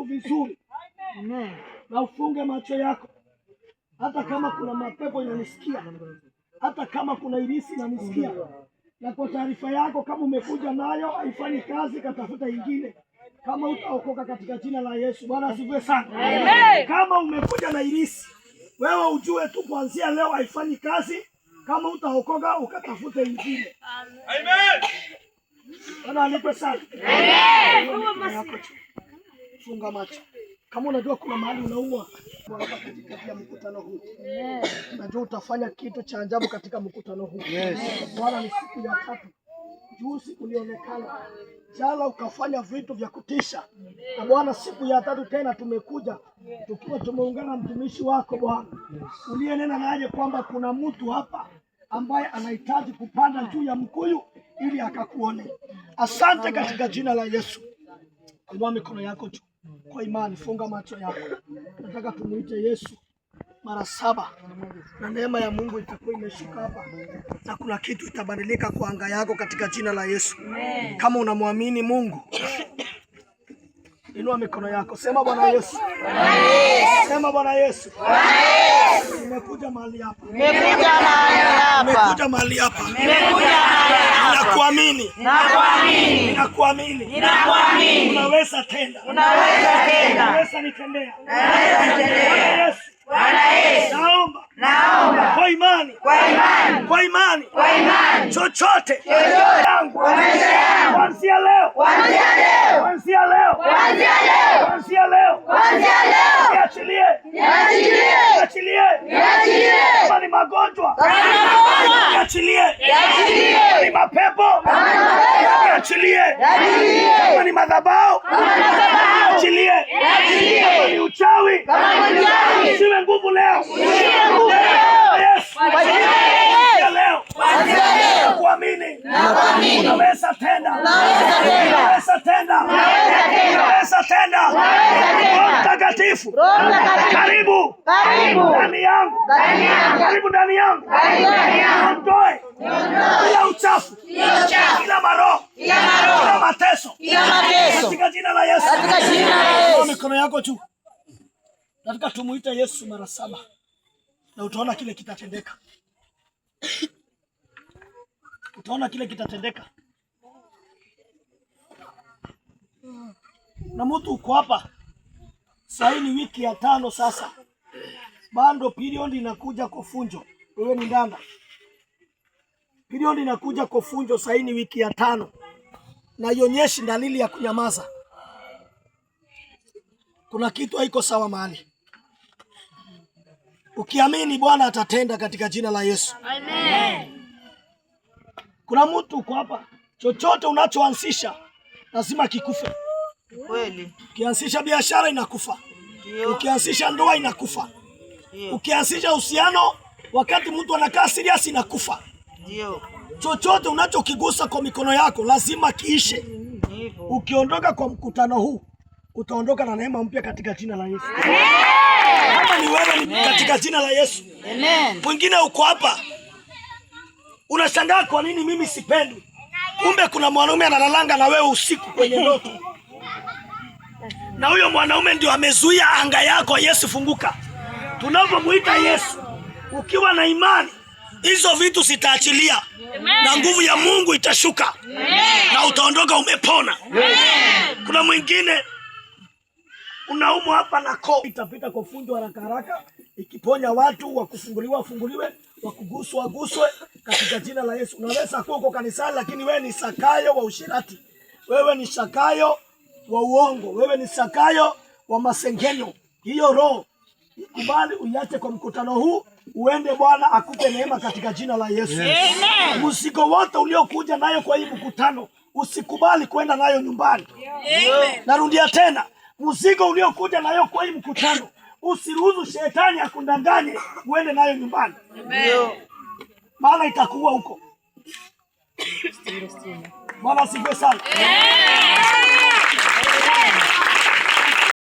Vizuri. Na ufunge macho yako, hata kama kuna mapepo inanisikia, hata kama kuna irisi inanisikia. Na kwa taarifa yako, kama umekuja nayo haifanyi kazi, katafuta ingine. Kama utaokoka katika jina la Yesu. Bwana asifiwe sana. Amen. Kama umekuja na irisi, wewe ujue tu kuanzia leo haifanyi kazi. Kama utaokoka ukatafute ingine. Amen. Bwana alipe sana. Amen. Funga macho. Kama unajua kuna mahali unaumwa katika mkutano huu. Najua utafanya kitu cha ajabu katika mkutano huu. Bwana ni siku ya 3. Juzi ulionekana, jana ukafanya vitu vya kutisha. Na Bwana siku ya 3 tena tumekuja tukiwa tumeungana na mtumishi wako Bwana. Uliyenena naye kwamba kuna mtu hapa ambaye anahitaji kupanda juu ya mkuyu ili akakuone. Asante katika jina la Yesu. Inua mikono yako juu kwa imani, funga macho yako. Nataka tumuite Yesu mara 7 na neema ya Mungu itakuwa imeshuka hapa na kuna kitu itabadilika kwa anga yako katika jina la Yesu. Amen. Kama unamwamini Mungu, inua mikono yako, sema Bwana Yesu. Sema Bwana Yesu. Nimekuja mahali hapa. Ninakuamini. Unaweza tenda. Unaweza nitendea. Bwana Yesu. Naomba. Kwa imani. Chochote. Yangu. Kuanzia leo. Niachilie. Kama ni magonjwa. Niachilie. Ni mapepo. Niachilie. Kama ni madhabahu. Niachilie. Kama ni uchawi. Usiwe nguvu leo. Yesu. Leo. Kuamini. Unaweza tenda. Mtakatifu. Karibu ndani yangu. Ondoe kila uchafu, kila maroho, kila mateso. Katika jina la Yesu. Mikono yako juu. Nataka tumuite Yesu mara 7 na utaona kile kitatendeka. Na mtu uko hapa sasa, ni wiki ya 5 sasa, bado period inakuja kwa funjo. Wewe ni ndanda, period inakuja kwa funjo. Sasa ni wiki ya 5 na ionyeshi dalili ya kunyamaza. Kuna kitu haiko sawa mahali. Ukiamini Bwana atatenda katika jina la Yesu. Amen. Kuna mtu uko hapa chochote unachoanzisha lazima kikufe. Kweli. Ukianzisha biashara inakufa. Ukianzisha ndoa inakufa. Ukianzisha uhusiano wakati mtu anakaa serious inakufa. Ndio. Chochote unachokigusa kwa mikono yako lazima kiishe. Ukiondoka kwa mkutano huu utaondoka na neema mpya katika jina la Yesu. Kama ni wewe ni katika jina la Yesu. Amen. Mwingine uko hapa unashangaa kwa nini mimi sipendwi. Kumbe kuna mwanaume analalanga na wewe usiku kwenye ndoto. Na huyo mwanaume ndio amezuia anga yako Yesu funguka. Tunapomuita Yesu, ukiwa na imani, hizo vitu zitaachilia. Na nguvu ya Mungu itashuka. Na utaondoka umepona. Kuna mwingine unaumwa hapa na koo, itapita kwa fundo haraka haraka, ikiponya watu wakufunguliwa funguliwe, wakuguswa waguswe katika jina la Yesu. Unaweza kuwa uko kanisani lakini wewe ni sakayo wa ushirati. Wewe ni sakayo wa uongo. Wewe ni sakayo wa masengenyo. Hiyo roho ikubali uiache kwa mkutano huu, uende Bwana akupe neema katika jina la Yesu. Amen. Mzigo wote uliokuja nayo kwa hii mkutano usikubali kwenda nayo nyumbani. Amen. Narudia tena, mzigo uliokuja nayo kwa hii mkutano usiruhusu shetani akundanganye uende nayo nyumbani. Amen. Maana itakuwa huko. Bwana asifiwe sana. Amen.